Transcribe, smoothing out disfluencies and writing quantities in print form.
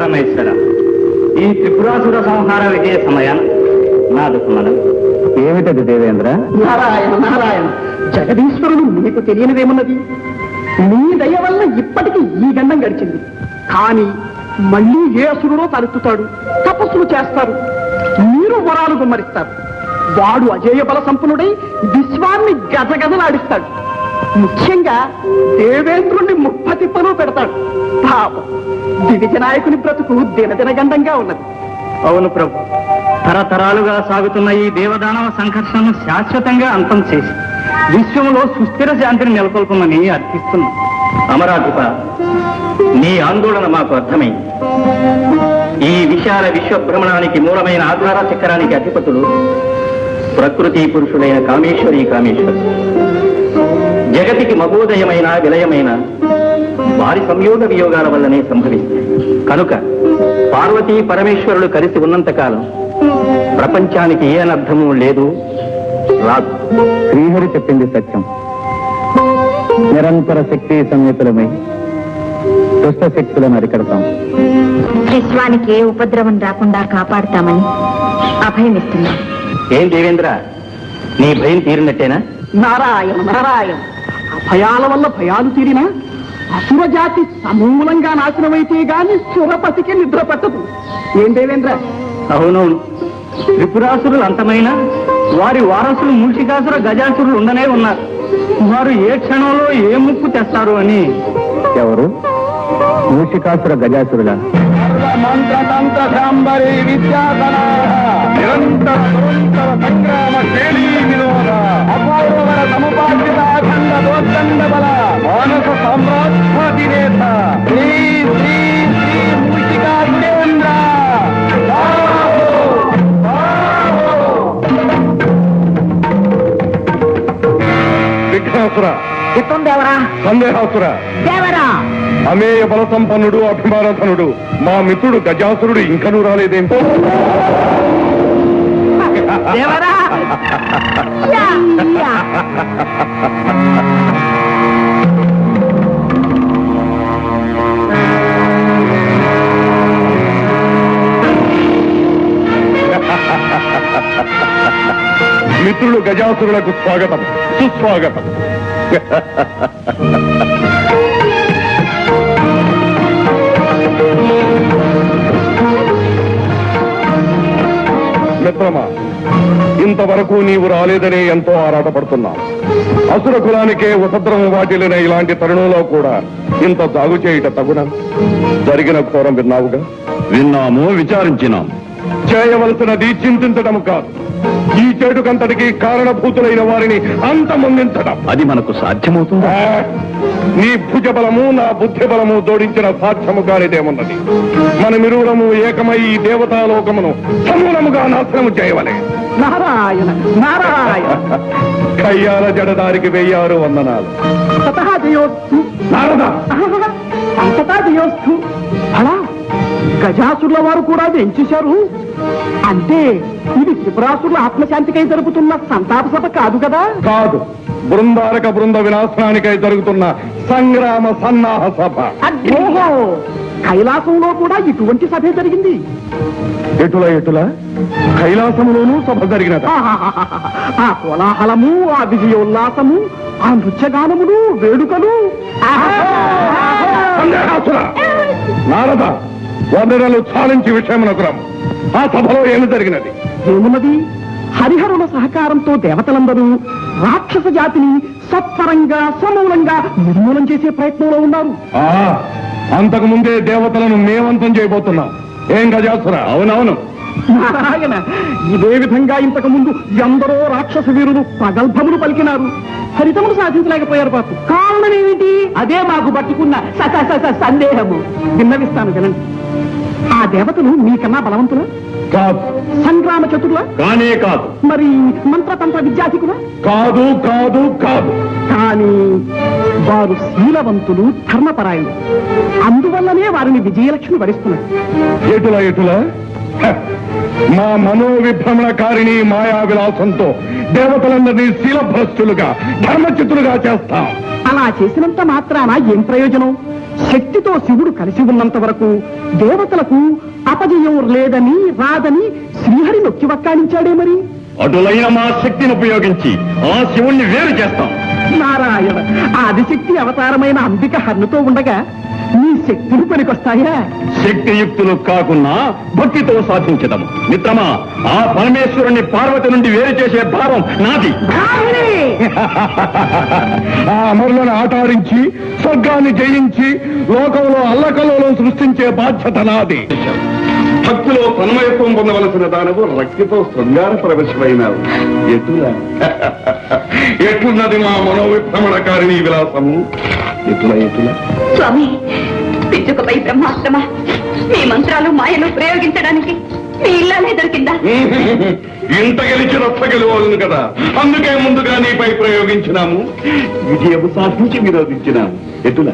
పరమేశ్వర, ఈ త్రిపురాసుర సంహార విజయ సమయం నాదు మనం. ఏమిటది దేవేంద్ర? నారాయణ నారాయణ, జగదీశ్వరుడు మీకు తెలియనిదేమన్నది? నీ దయ వల్ల ఇప్పటికీ ఈ గండం గడిచింది. కానీ మళ్ళీ ఏ అసురుడో తలెత్తుతాడు, తపస్సులు చేస్తారు, మీరు వరాలు గుమ్మరిస్తారు. వాడు అజేయ బల సంపన్నుడై విశ్వాన్ని గజగజలాడిస్తాడు. ముఖ్యంగా దేవేంద్రుణ్ణి ముప్పతిప్పలు పెడతాడు. పాపం దివిజ నాయకుని బ్రతుకు దినదినగండంగా ఉన్నది. అవును ప్రభు, తరతరాలుగా సాగుతున్న ఈ దేవదానవ సంఘర్షణను శాశ్వతంగా అంతం చేసి విశ్వంలో సుస్థిర శాంతిని నెలకొల్పమని అర్థిస్తున్నాం. అమరాధిప, నీ ఆందోళన మాకు అర్థమైంది. ఈ విశాల విశ్వభ్రమణానికి మూలమైన ఆధార చక్రానికి అధిపతులు ప్రకృతి పురుషులైన కామేశ్వరి కామేశ్వరు. జగతికి మహోదయమైన విలయమైన వారి సంయోగ వియోగాల వల్లనే సంభవిస్తాయి. కనుక పార్వతీ పరమేశ్వరులు కలిసి ఉన్నంతకాలం ప్రపంచానికి ఏ అనర్థము లేదు, రాదు. శ్రీహరి చెప్పింది సత్యం. నిరంతర శక్తి సంయుతులమై దుష్ట శక్తులను అరికడతాం. విశ్వానికి ఏ ఉపద్రవం రాకుండా కాపాడుతామని అభయమిస్తున్నాం. ఏం దేవేంద్ర, నీ భయం తీరినట్టేనా? నారాయణ నారాయణ, భయాల వల్ల భయాలు తీరినా అసుర జాతి సమూలంగా నాశనమైతే గాని సురపతికి నిద్ర పట్టదు. ఏం దేవేంద్ర? అవునవును, త్రిపురాసురులు అంతమైన వారి వారసులు మూషికాసుర గజాసురులు ఉండనే ఉన్నారు. వారు ఏ క్షణంలో ఏ ముప్పు తెస్తారు అని. ఎవరు? మూషికాసుర గజాసురుల మంత్రతంత్ర శాంబరి నిరంతర సంగ్రామ వినోద అపూర్వర సముపార్జిత అఖండ దోర్దండ బల మానస సామ్రాజ్యాధినేత శ్రీ శ్రీ శ్రీ మూషికాసురేంద్ర. విఘ్నాసుర, దేవరా, సందేహాసుర, దేవరా, అమేయ బల సంపన్నుడు అభిమానధనుడు మా మిత్రుడు గజాసురుడు ఇంకనూ రాలేదేంటో. దేవరా. మిత్రుడు గజాసురులకు స్వాగతం, సుస్వాగతం. మిత్రమా, ఇంతవరకు నీవు రాలేదనే ఎంతో ఆరాటపడుతున్నా. అసుర కులానికే ఉపద్రవం వాటిల్లిన ఇలాంటి తరుణంలో కూడా ఇంత జాగు చేయుట తగున? జరిగిన ఘోరం విన్నావుగా. విన్నాము, విచారించినాం. చేయవలసినది చింతించడం కాదు, ఈ చెడుకంతటికి కారణభూతులైన వారిని అంతమొందించడం. అది మనకు సాధ్యమవుతుందా? నీ భుజబలము నా బుద్ధి బలము జోడించిన సాధ్యము కానిదేమున్నది. మనమిరువురము ఏకమై ఈ దేవతాలోకమును సమూలముగా నాశనము చేయవలే. నారాయణ నారాయణ. కయ్యాల జడదారికి 1006 వందనాలు. తతః జయోస్తు. నారద, అంతటా జయోస్తు. అలా గజాసురుల వారు కూడా వెంచేశారు అంటే ఇది త్రిపురాసురుల ఆత్మశాంతికై జరుపుతున్న సంతాప సభ కాదు కదా? కాదు, బృందారక బృంద వినాశనానికై జరుగుతున్న సంగ్రామ సన్నాహ సభ. ఓహో, కైలాసంలో కూడా ఇటువంటి సభే జరిగింది. ఎటుల కైలాసములోనూ సభ జరిగినది. ఆ కోలాహలము, ఆ విజయోల్లాసము, ఆ నృత్యగానములు, వేడుకలు. నారద, వందనలు చాలించి విషయమునకురం. ఆ సభలో ఏమి జరిగినది? ఏమున్నది? హరిహరుల సహకారంతో దేవతలందరూ రాక్షస జాతిని సత్వరంగా సమూలంగా నిర్మూలం చేసే ప్రయత్నంలో ఉన్నారు. అంతకు ముందే దేవతలను మేవంతం చేయబోతున్నాం. ఏం గజాసుర? అవునవును. నారాయణ, ఇదే విధంగా ఇంతకు ముందు ఎందరో రాక్షస వీరులు ప్రగల్భములు పలికినారు, ఫలితములు సాధించలేకపోయారు. పాపం కారణం ఏమిటి? అదే మాకు పట్టుకున్న సందేహము. విన్నవిస్తాను వినండి. ఆ దేవతలు మీకన్నా బలవంతులా? కాదు. సంగ్రామ చతుర్లా? కానే కాదు. మరి మంత్రతంత్ర విద్యాధికులా? కాదు కాదు కాదు. కానీ వారు శీలవంతులు, ధర్మపరాయణులు. అందువల్లనే వారిని విజయలక్ష్మి వరిస్తున్నారు. ఎటుల మా మనోవిభ్రమణకారిణి మాయా విలాసంతో దేవతలందరినీ శీలభ్రష్టులుగా, ధర్మచితులుగా చేస్తాం. అలా చేసినంత మాత్రాన ఏం ప్రయోజనం? శక్తితో శివుడు కలిసి ఉన్నంత వరకు దేవతలకు అపజయం లేదని రాదని శ్రీహరి నొక్కి వక్కానించాడే మరి. అటులైన మా శక్తిని ఉపయోగించి ఆ శివుణ్ణి వేరు చేస్తాం. నారాయణ, ఆదిశక్తి అవతారమైన అంబిక హన్నుతో ఉండగా నీ శక్తులు పనికొస్తాయా? శక్తియుక్తులు కాకున్నా భక్తితో సాధించదము. మిత్రమా, ఆ పరమేశ్వరుణ్ణి పార్వతి నుండి వేరు చేసే భారం నాది. ఆ అమరులను ఆటారించి స్వర్గాన్ని జయించి లోకంలో అల్లకల్లోలం సృష్టించే బాధ్యత నాది. భక్తిలో తన్మయత్వం పొందవలసిన దానవు రక్తితో శృంగార ప్రవేశమైనావు. ఎట్లున్నది మా మనోవిభ్రమణకారిణి విలాసము? ఎటుల స్వామి, పిచ్చుకపై బ్రహ్మాస్త్రమా? మీ మంత్రాలు మాయలు ప్రయోగించడానికి మీ ఇల్లానే దొరికిందా? ఇంత గెలిచి రచ్చ గెలవాలను కదా, అందుకే ముందుగా నీపై ప్రయోగించినాము. విజయము సాధించి విరోధించినాము. ఎటుల